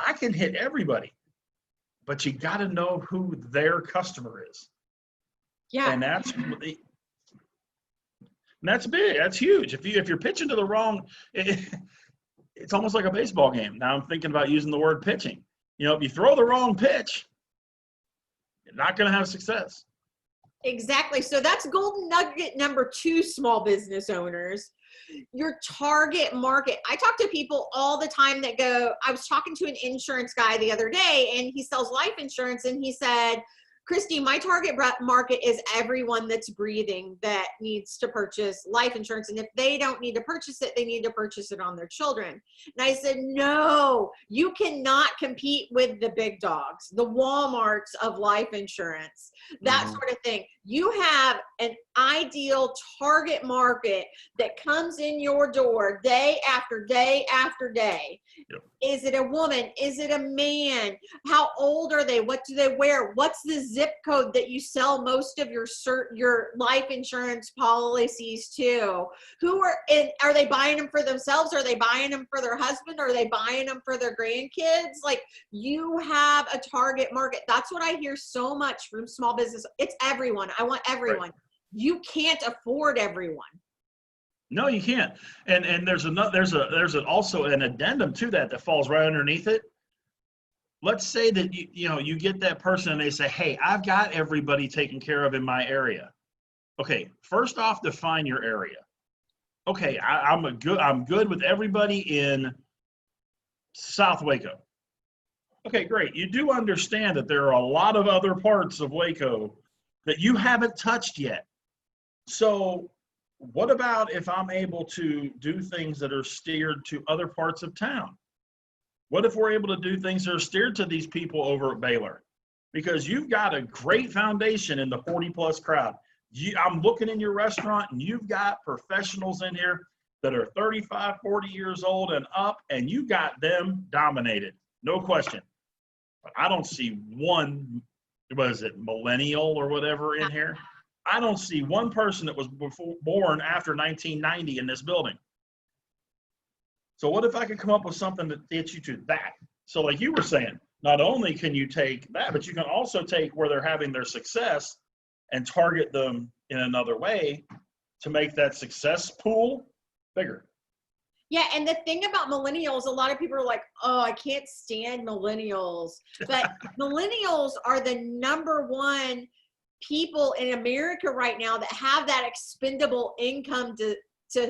I can hit everybody, but you got to know who their customer is. Yeah. And that's big. That's huge. If you're pitching to the wrong, it's almost like a baseball game. Now I'm thinking about using the word pitching. If you throw the wrong pitch, you're not going to have success. Exactly. So that's golden nugget number 2, small business owners. Your target market. I talk to people all the time that go, I was talking to an insurance guy the other day, and he sells life insurance, and he said, Christy, my target market is everyone that's breathing that needs to purchase life insurance. And if they don't need to purchase it, they need to purchase it on their children. And I said, no, you cannot compete with the big dogs, the Walmarts of life insurance, that sort of thing. You have an ideal target market that comes in your door day after day after day. Yep. Is it a woman? Is it a man? How old are they? What do they wear? What's the zip code that you sell most of your life insurance policies to? Are they buying them for themselves? Are they buying them for their husband? Are they buying them for their grandkids? Like, you have a target market. That's what I hear so much from small business. It's everyone. I want everyone. Right. You can't afford everyone. No, you can't. And there's also an addendum to that falls right underneath it. Let's say that you get that person and they say, hey, I've got everybody taken care of in my area. Okay, first off, define your area. Okay, I'm good with everybody in South Waco. Okay, great. You do understand that there are a lot of other parts of Waco that you haven't touched yet. So what about if I'm able to do things that are steered to other parts of town? What if we're able to do things that are steered to these people over at Baylor? Because you've got a great foundation in the 40-plus crowd. I'm looking in your restaurant, and you've got professionals in here that are 35, 40 years old and up, and you got them dominated. No question. But I don't see one, millennial or whatever in here. I don't see one person that was born after 1990 in this building. So what if I could come up with something that gets you to that? So like you were saying, not only can you take that, but you can also take where they're having their success and target them in another way to make that success pool bigger. Yeah, and the thing about millennials, a lot of people are like, oh, I can't stand millennials. But millennials are the number one people in America right now that have that expendable income to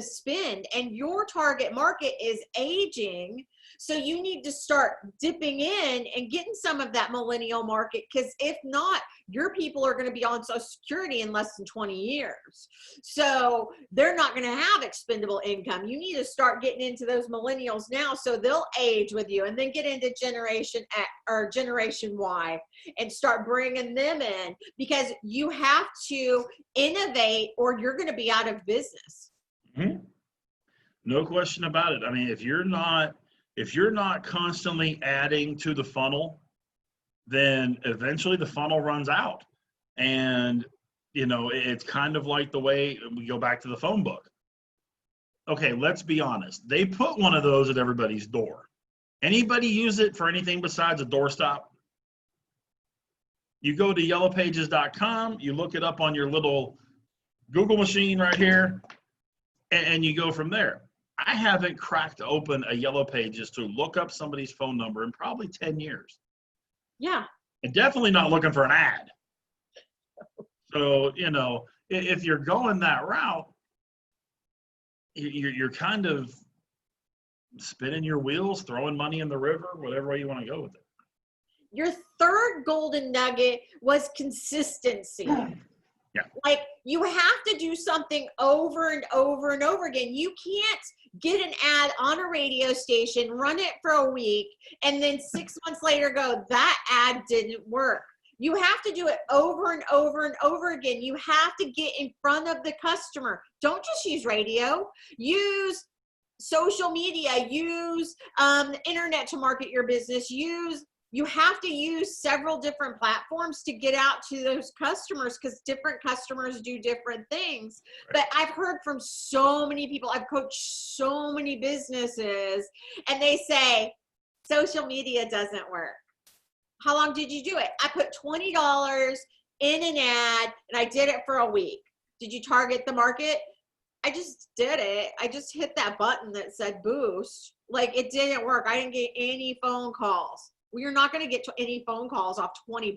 spend, and your target market is aging. So you need to start dipping in and getting some of that millennial market, because if not, your people are going to be on Social Security in less than 20 years. So they're not going to have expendable income. You need to start getting into those millennials now so they'll age with you, and then get into Generation X or Generation Y and start bringing them in, because you have to innovate or you're going to be out of business. Mm-hmm. No question about it. I mean, if you're not constantly adding to the funnel, then eventually the funnel runs out. And, it's kind of like the way we go back to the phone book. Okay, let's be honest. They put one of those at everybody's door. Anybody use it for anything besides a doorstop? You go to yellowpages.com, you look it up on your little Google machine right here, and you go from there. I haven't cracked open a Yellow Pages to look up somebody's phone number in probably 10 years. Yeah. And definitely not looking for an ad. So, if you're going that route, you're kind of spinning your wheels, throwing money in the river, whatever way you want to go with it. Your third golden nugget was consistency. Yeah. Like, you have to do something over and over and over again. You can't get an ad on a radio station, run it for a week, and then 6 months later go, that ad didn't work. You have to do it over and over and over again. You have to get in front of the customer. Don't just use radio. Use social media. Use the internet to market your business. You have to use several different platforms to get out to those customers, because different customers do different things. Right. But I've heard from so many people, I've coached so many businesses, and they say, social media doesn't work. How long did you do it? I put $20 in an ad and I did it for a week. Did you target the market? I just did it. I just hit that button that said boost. Like, it didn't work. I didn't get any phone calls. Well, you're not going to get any phone calls off $20.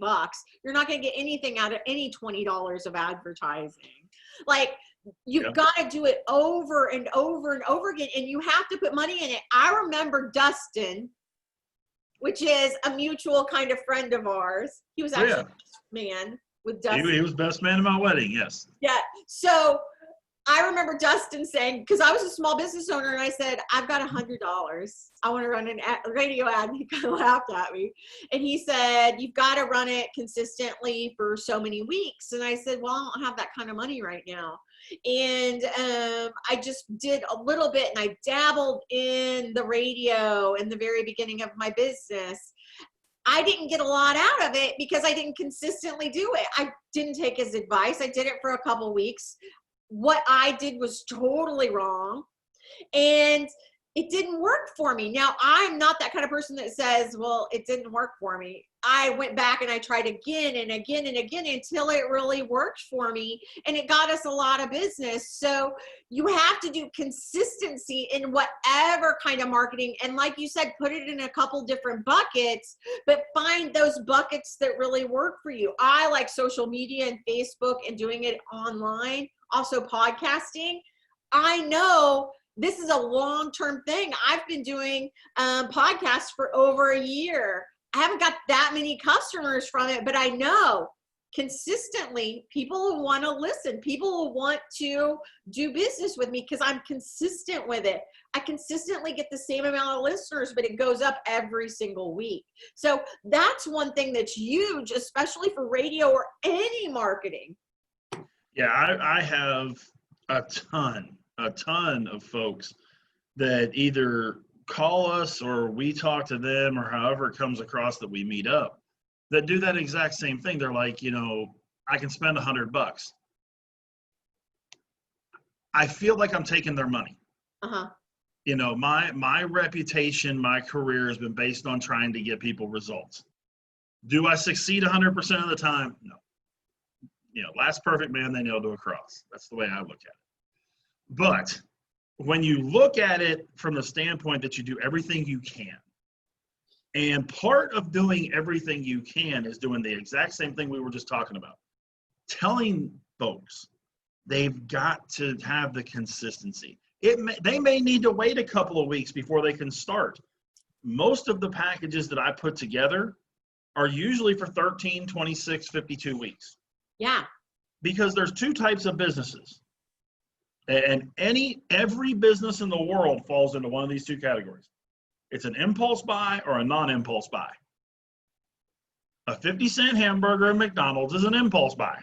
You're not going to get anything out of any $20 of advertising. Like, you've got to do it over and over and over again, and you have to put money in it. I remember Dustin, which is a mutual kind of friend of ours. He was actually man with Dustin. He was best man at my wedding, yes. Yeah. So I remember Dustin saying, because I was a small business owner, and I said, I've got $100. I want to run a radio ad. And he kind of laughed at me. And he said, you've got to run it consistently for so many weeks. And I said, well, I don't have that kind of money right now. And I just did a little bit, and I dabbled in the radio in the very beginning of my business. I didn't get a lot out of it because I didn't consistently do it. I didn't take his advice. I did it for a couple weeks. What I did was totally wrong, and it didn't work for me. Now, I'm not that kind of person that says, well, it didn't work for me. I went back and I tried again and again and again until it really worked for me, and it got us a lot of business. So you have to do consistency in whatever kind of marketing. And like you said, put it in a couple different buckets, but find those buckets that really work for you. I like social media and Facebook and doing it online. Also podcasting. I know this is a long-term thing. I've been doing podcasts for over a year. I haven't got that many customers from it, but I know consistently people will want to listen. People will want to do business with me because I'm consistent with it. I consistently get the same amount of listeners, but it goes up every single week. So that's one thing that's huge, especially for radio or any marketing. Yeah, I have a ton of folks that either call us or we talk to them, or however it comes across that we meet up, that do that exact same thing. They're like, I can spend $100. I feel like I'm taking their money. My reputation, my career has been based on trying to get people results. Do I succeed 100% of the time? No. Last perfect man they nailed to a cross. That's the way I look at it. But when you look at it from the standpoint that you do everything you can, and part of doing everything you can is doing the exact same thing we were just talking about, telling folks they've got to have the consistency. They may need to wait a couple of weeks before they can start. Most of the packages that I put together are usually for 13, 26, 52 weeks. Yeah. Because there's two types of businesses. And every business in the world falls into one of these two categories. It's an impulse buy or a non-impulse buy. A 50-cent hamburger at McDonald's is an impulse buy.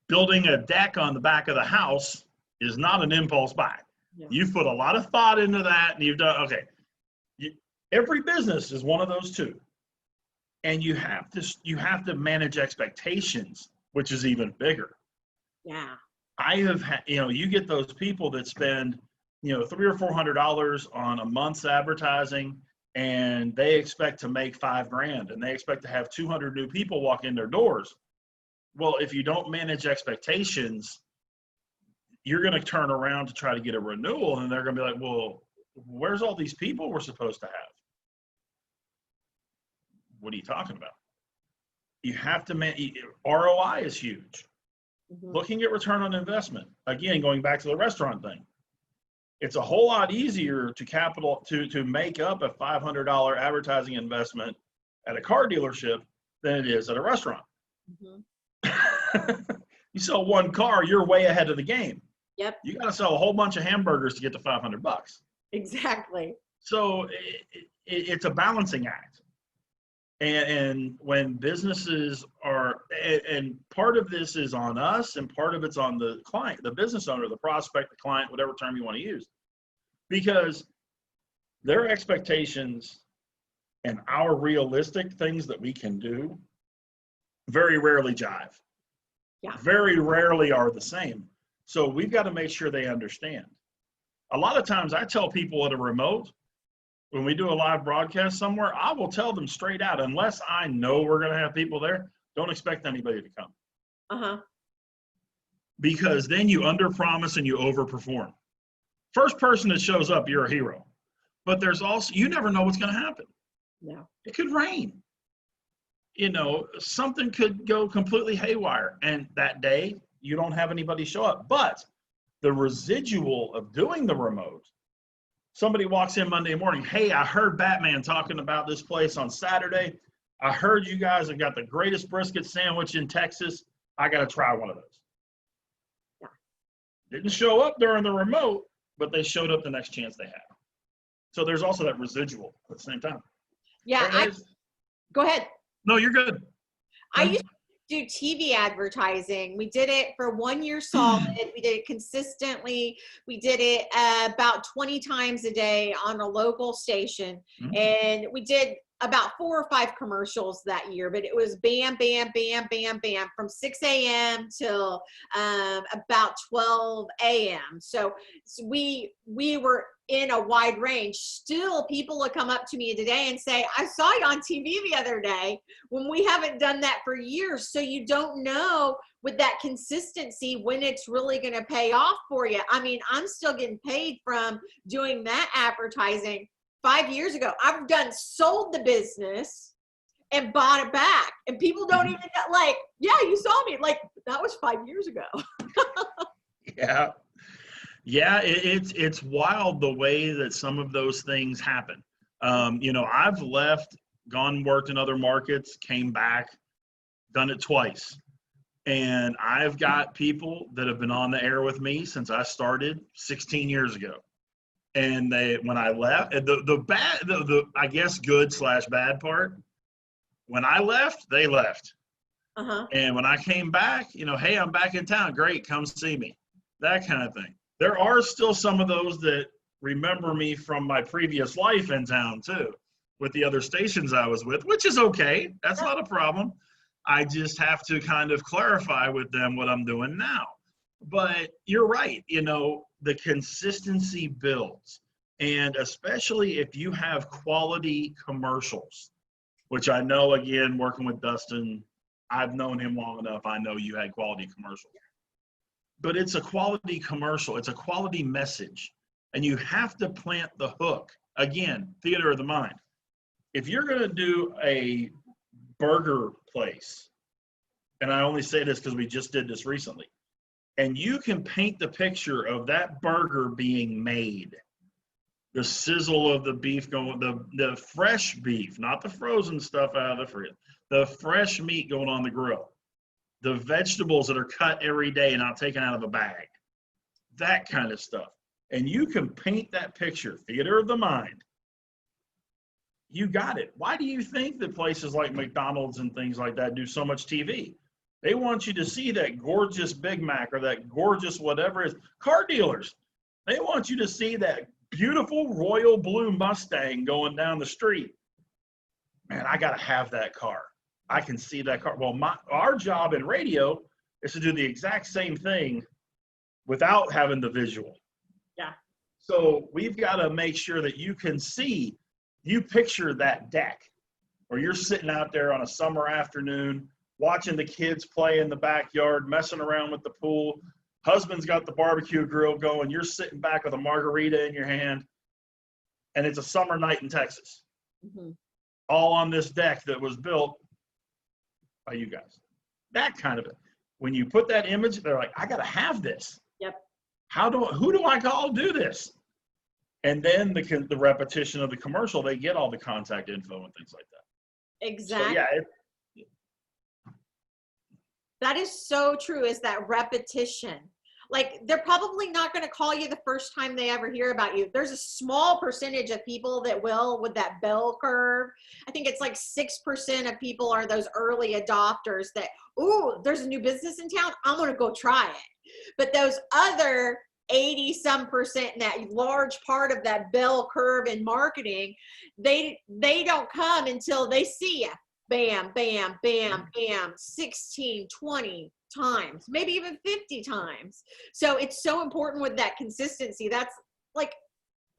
Building a deck on the back of the house is not an impulse buy. Yeah. You've put a lot of thought into that, and you've done, okay. Every business is one of those two. And you have to manage expectations, which is even bigger. Yeah. I have had, you get those people that spend, $300 or $400 on a month's advertising, and they expect to make $5,000, and they expect to have 200 new people walk in their doors. Well, if you don't manage expectations, you're going to turn around to try to get a renewal, and they're going to be like, well, where's all these people we're supposed to have? What are you talking about? You have to ROI is huge. Mm-hmm. Looking at return on investment. Again, going back to the restaurant thing. It's a whole lot easier to make up a $500 advertising investment at a car dealership than it is at a restaurant. Mm-hmm. You sell one car, you're way ahead of the game. Yep. You got to sell a whole bunch of hamburgers to get to $500. Exactly. So it's a balancing act. And when businesses are, and part of this is on us and part of it's on the client, the business owner, the prospect, the client, whatever term you want to use, because their expectations and our realistic things that we can do very rarely jive. Yeah. Very rarely are the same. So we've got to make sure they understand. A lot of times I tell people at a remote, when we do a live broadcast somewhere, I will tell them straight out, unless I know we're going to have people there, don't expect anybody to come. Uh-huh. Because then you underpromise and you overperform. First person that shows up, you're a hero. But there's also, you never know what's going to happen. No. It could rain. You know, something could go completely haywire. And that day, you don't have anybody show up. But the residual of doing the remote, somebody walks in Monday morning, hey, I heard Batman talking about this place on Saturday. I heard you guys have got the greatest brisket sandwich in Texas. I got to try one of those. Yeah. Didn't show up during the remote, but they showed up the next chance they had. So there's also that residual at the same time. Yeah. Go ahead. No, you're good. I used to do TV advertising. We did it for 1 year solid. We did it consistently. We did it about 20 times a day on a local station. And we did about 4 or 5 commercials that year, but it was bam, bam, bam, bam, bam from 6 a.m. till about 12 a.m. So we were in a wide range. Still, people will come up to me today and say, I saw you on TV the other day, when we haven't done that for years. So you don't know with that consistency when it's really going to pay off for you. I mean, I'm still getting paid from doing that advertising 5 years ago. I've sold the business and bought it back. And people don't even like, yeah, you saw me. Like, that was 5 years ago. Yeah. Yeah, it's wild the way that some of those things happen. You know, I've left, gone, worked in other markets, came back, done it twice. And I've got people that have been on the air with me since I started 16 years ago. And when I left, the I guess good/bad part, when I left, they left. And when I came back, you know, hey, I'm back in town. Great, come see me. That kind of thing. There are still some of those that remember me from my previous life in town too, with the other stations I was with, which is okay. That's not a problem. I just have to kind of clarify with them what I'm doing now. But you're right, you know, the consistency builds. And especially if you have quality commercials, which I know, again, working with Dustin, I've known him long enough. I know you had quality commercials. But it's a quality commercial. It's a quality message. And you have to plant the hook. Again, theater of the mind. If you're going to do a burger place, and I only say this because we just did this recently, and you can paint the picture of that burger being made, the sizzle of the beef going, the fresh beef, not the frozen stuff out of the fridge, the fresh meat going on the grill, the vegetables that are cut every day and not taken out of a bag, that kind of stuff. And you can paint that picture, theater of the mind. You got it. Why do you think that places like McDonald's and things like that do so much TV? They want you to see that gorgeous Big Mac or that gorgeous whatever it is. Car dealers, they want you to see that beautiful royal blue Mustang going down the street. Man, I got to have that car. I can see that car. Well, our job in radio is to do the exact same thing without having the visual. Yeah. So we've got to make sure that you can see, you picture that deck, or you're sitting out there on a summer afternoon, watching the kids play in the backyard, messing around with the pool. Husband's got the barbecue grill going. You're sitting back with a margarita in your hand, and it's a summer night in Texas. All on this deck that was built by you guys. That kind of it. When you put that image, they're like, I got to have this. Yep. Who do I call to do this? And then the repetition of the commercial, they get all the contact info and things like that. Exactly. So, yeah. That is so true, is that repetition. Like, they're probably not going to call you the first time they ever hear about you. There's a small percentage of people that will, with that bell curve. I think it's like 6% of people are those early adopters that, ooh, there's a new business in town, I'm going to go try it. But those other 80-some%, that large part of that bell curve in marketing, they don't come until they see you. Bam, bam, bam, bam, 16, 20 times, maybe even 50 times. So it's so important with that consistency. That's like,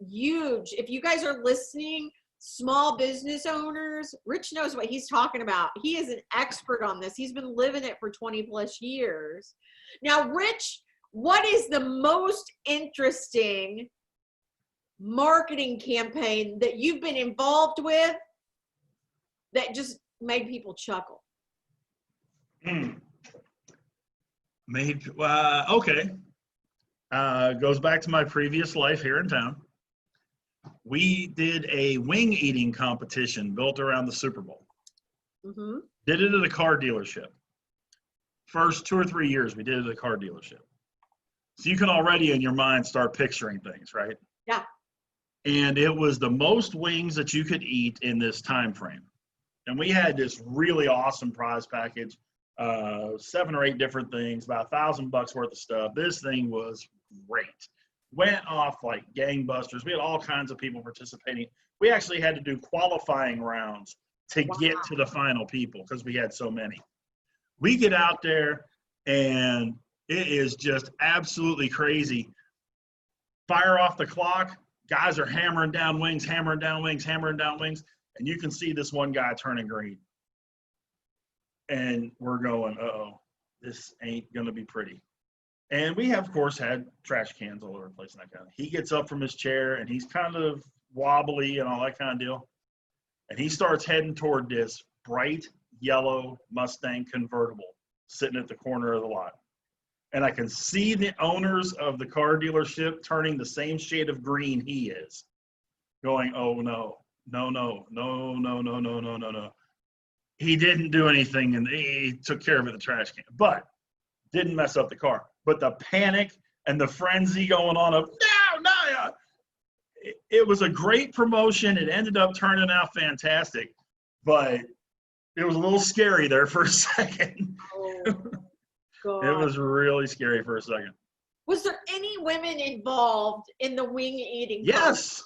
huge. If you guys are listening, small business owners, Rich knows what he's talking about. He is an expert on this. He's been living it for 20 plus years. Now, Rich, what is the most interesting marketing campaign that you've been involved with that just made people chuckle? Okay. Goes back to my previous life here in town. We did a wing eating competition built around the Super Bowl. Mm-hmm. Did it at a car dealership. First 2 or 3 years, we did it at a car dealership. So you can already in your mind start picturing things, right? Yeah. And it was the most wings that you could eat in this time frame. And we had this really awesome prize package, 7 or 8 different things, about $1,000 worth of stuff. This thing was great. Went off like gangbusters. We had all kinds of people participating. We actually had to do qualifying rounds to get to the final people because we had so many. We get out there and it is just absolutely crazy. Fire off the clock. Guys are hammering down wings, hammering down wings, hammering down wings. And you can see this one guy turning green. And we're going, uh-oh, this ain't going to be pretty. And we have, of course, had trash cans all over the place and that kind of. He gets up from his chair and he's kind of wobbly and all that kind of deal. And he starts heading toward this bright yellow Mustang convertible sitting at the corner of the lot. And I can see the owners of the car dealership turning the same shade of green he is, going, oh, no, no, no, no, no, no, no, no, no, no. He didn't do anything, and he took care of it in the trash can, but didn't mess up the car. But the panic and the frenzy going on of, no, it was a great promotion. It ended up turning out fantastic, but it was a little scary there for a second. Oh, God. It was really scary for a second. Was there any women involved in the wing eating? Yes.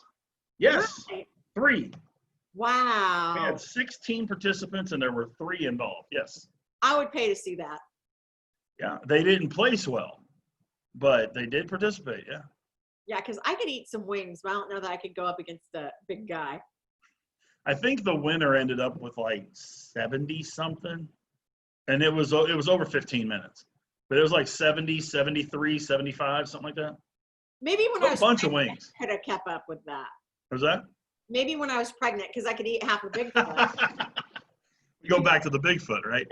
Yes. Really? 3. Wow. We had 16 participants and there were 3 involved. Yes. I would pay to see that. Yeah. They didn't place well, but they did participate. Yeah. Yeah, because I could eat some wings, but I don't know that I could go up against the big guy. I think the winner ended up with like 70 something. And it was over 15 minutes. But it was like 70, 73, 75, something like that. Maybe when A I was bunch of pregnant, wings. I could have kept up with that. Was that? Maybe when I was pregnant, because I could eat half a Bigfoot. We go back to the Bigfoot, right?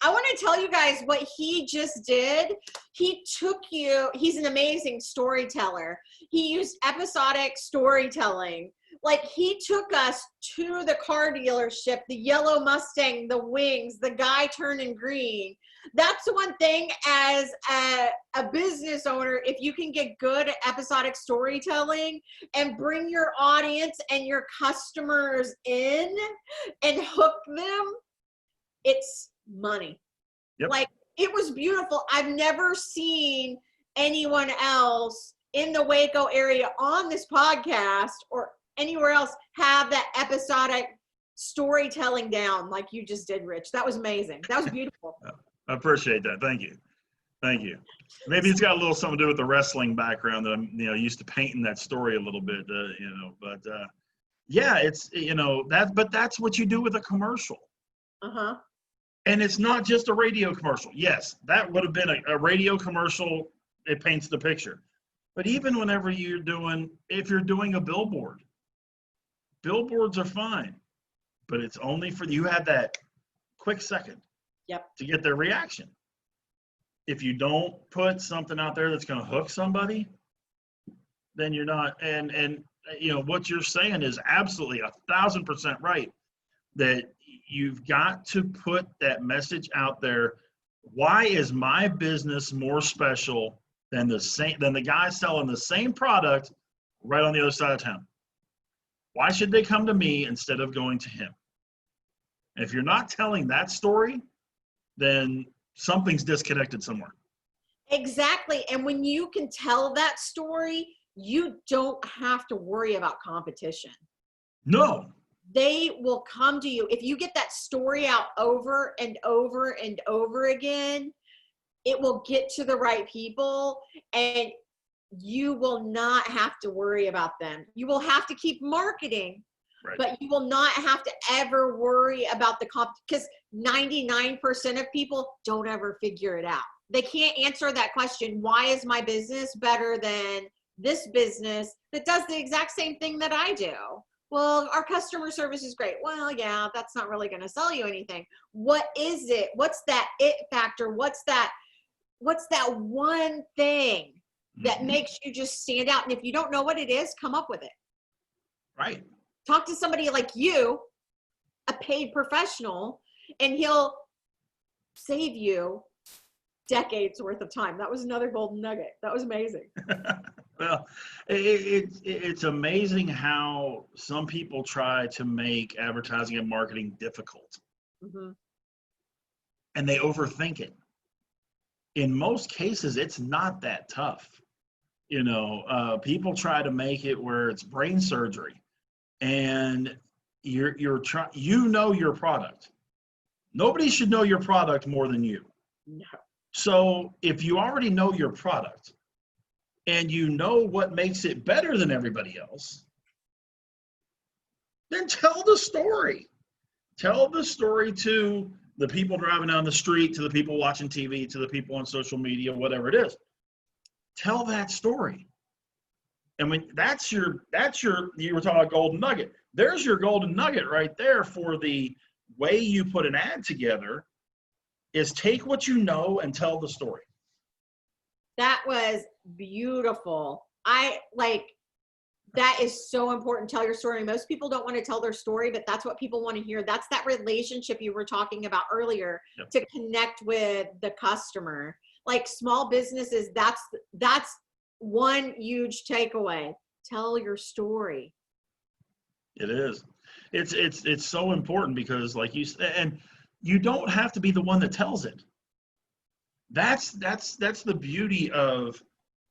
I want to tell you guys what he just did. He's an amazing storyteller. He used episodic storytelling. Like, he took us to the car dealership, the yellow Mustang, the wings, the guy turning green. That's the one thing as a business owner, if you can get good at episodic storytelling and bring your audience and your customers in and hook them, it's money. Yep. Like, it was beautiful. I've never seen anyone else in the Waco area on this podcast or anywhere else have that episodic storytelling down like you just did, Rich. That was amazing. That was beautiful. I appreciate that. Thank you. Thank you. Maybe it's got a little something to do with the wrestling background that I'm, used to painting that story a little bit, but yeah, it's, but that's what you do with a commercial. Uh-huh. And it's not just a radio commercial. Yes, that would have been a radio commercial. It paints the picture. But even whenever if you're doing a billboard, billboards are fine, but it's only for, you have that quick second. Yep. To get their reaction. If you don't put something out there that's going to hook somebody, then you're not, and what you're saying is absolutely 1,000% right, that you've got to put that message out there. Why is my business more special than the guy selling the same product right on the other side of town? Why should they come to me instead of going to him? And if you're not telling that story, then something's disconnected somewhere. Exactly. And when you can tell that story, you don't have to worry about competition. No. They will come to you. If you get that story out over and over and over again, it will get to the right people. And you will not have to worry about them. You will have to keep marketing, Right. but you will not have to ever worry about the comp, because 99% of people don't ever figure it out. They can't answer that question. Why is my business better than this business that does the exact same thing that I do? Well, our customer service is great. Well, yeah, that's not really going to sell you anything. What is it? What's that it factor? What's that one thing that makes you just stand out? And if you don't know what it is, come up with it. Right. Talk to somebody like you, a paid professional, and he'll save you decades worth of time. That was another golden nugget. That was amazing. Well, it's amazing how some people try to make advertising and marketing difficult. Mm-hmm. And they overthink it. In most cases, it's not that tough. People try to make it where it's brain surgery, and you're trying. Your product. Nobody should know your product more than you. No. So if you already know your product, and you know what makes it better than everybody else, then tell the story. Tell the story to the people driving down the street, to the people watching TV, to the people on social media, whatever it is. Tell that story. And when you were talking about golden nugget. There's your golden nugget right there for the way you put an ad together, is take what you know and tell the story. That was beautiful. That is so important. Tell your story. Most people don't want to tell their story, but that's what people want to hear. That's that relationship you were talking about earlier. Yep. To connect with the customer. Like small businesses, that's one huge takeaway. Tell your story. It is. It's so important because, like you said, and you don't have to be the one that tells it. That's the beauty of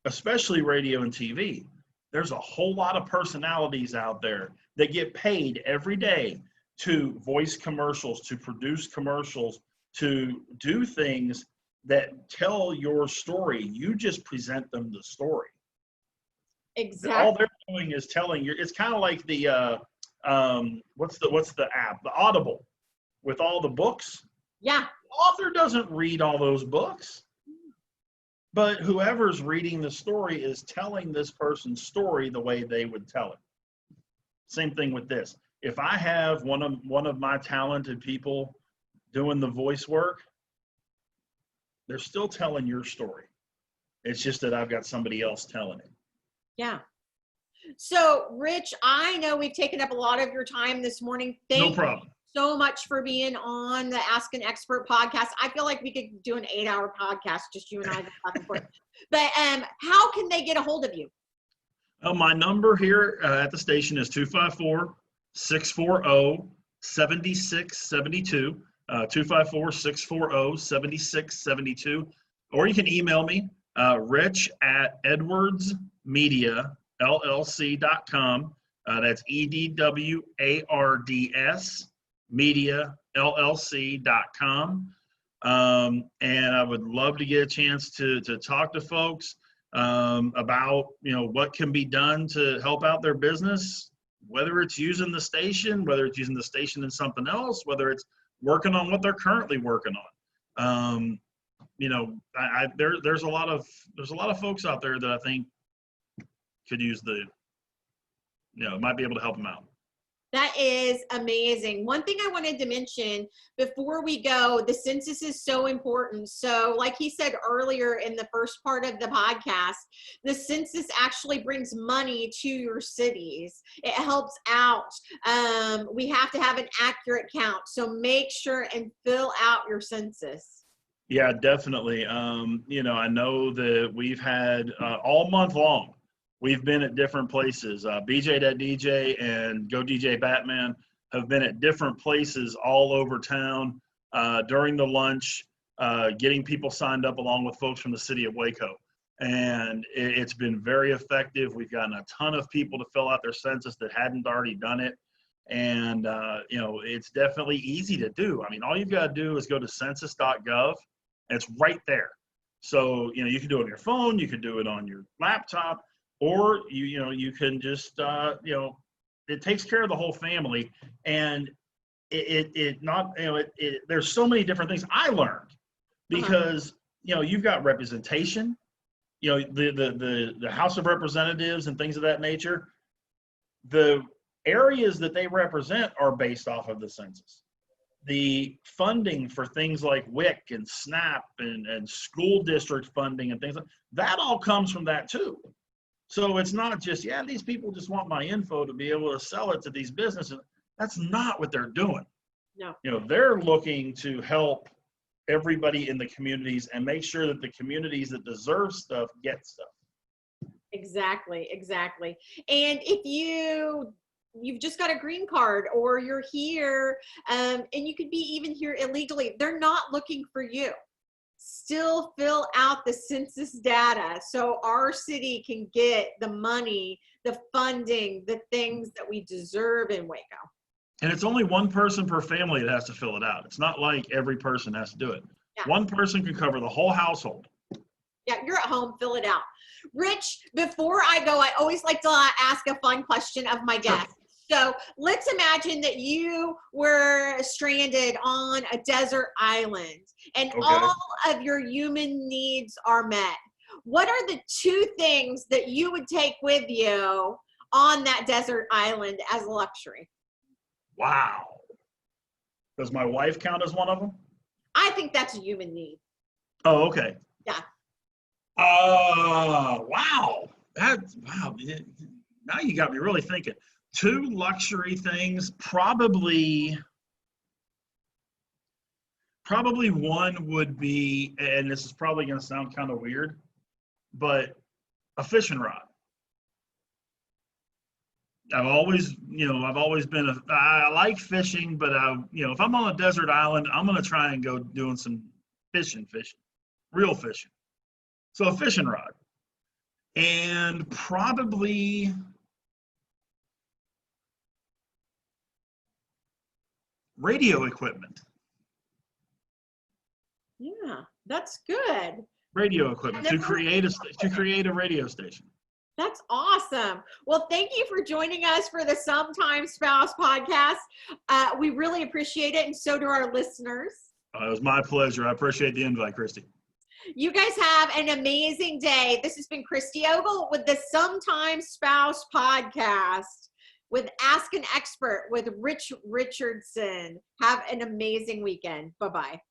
especially radio and TV. There's a whole lot of personalities out there that get paid every day to voice commercials, to produce commercials, to do things that tell your story. You just present them the story. Exactly. All they're doing is telling you. It's kind of like the what's the app? The Audible, with all the books. Yeah. The author doesn't read all those books. But whoever's reading the story is telling this person's story the way they would tell it. Same thing with this. If I have one of my talented people doing the voice work, they're still telling your story. It's just that I've got somebody else telling it. Yeah. So, Rich, I know we've taken up a lot of your time this morning. No problem. So much for being on the Ask an Expert podcast. I feel like we could do an 8-hour podcast, just you and I back and forth. But how can they get a hold of you? My number here at the station is 254-640-7672, 254-640-7672. Or you can email me, rich@edwardsmediallc.com. That's EDWARDS. mediallc.com. And I would love to get a chance to talk to folks about what can be done to help out their business, whether it's using the station, whether it's using the station in something else, whether it's working on what they're currently working on. There's a lot of folks out there that I think could use might be able to help them out. That is amazing. One thing I wanted to mention before we go, the census is so important. So like he said earlier in the first part of the podcast, the census actually brings money to your cities. It helps out. We have to have an accurate count. So make sure and fill out your census. Yeah, definitely. I know that we've had all month long, we've been at different places. BJ.DJ and Go DJ Batman have been at different places all over town during the lunch, getting people signed up along with folks from the city of Waco. And it's been very effective. We've gotten a ton of people to fill out their census that hadn't already done it. And, it's definitely easy to do. I mean, all you've got to do is go to census.gov. And it's right there. So, you can do it on your phone, you can do it on your laptop, or you can just, it takes care of the whole family. And it not, there's so many different things I learned because, you've got representation, the House of Representatives and things of that nature. The areas that they represent are based off of the census. The funding for things like WIC and SNAP and school district funding and things like that all comes from that too. So it's not just, these people just want my info to be able to sell it to these businesses. That's not what they're doing. No. They're looking to help everybody in the communities and make sure that the communities that deserve stuff get stuff. Exactly. And if you've just got a green card, or you're here, and you could be even here illegally, they're not looking for you. Still fill out the census data so our city can get the money, the funding, the things that we deserve in Waco. And it's only one person per family that has to fill it out. It's not like every person has to do it. Yeah. One person can cover the whole household. Yeah, you're at home, fill it out. Rich, before I go, I always like to ask a fun question of my guests. So let's imagine that you were stranded on a desert island and all of your human needs are met. What are the 2 things that you would take with you on that desert island as a luxury? Wow. Does my wife count as one of them? I think that's a human need. Oh, okay. Yeah. Wow. Wow. Now you got me really thinking. 2 luxury things, probably one would be, and this is probably going to sound kind of weird, but a fishing rod. I've always been I like fishing, but if I'm on a desert island, I'm going to try and go doing some fishing, real fishing. So a fishing rod, and probably radio equipment. Yeah, that's good. Radio equipment to create a radio station. That's awesome. Well, thank you for joining us for the Sometimes Spouse podcast. We really appreciate it, and so do our listeners. It was my pleasure. I appreciate the invite, Christy. You guys have an amazing day. This has been Christy Ogle with the Sometimes Spouse podcast with Ask an Expert with Rich Richardson. Have an amazing weekend. Bye-bye.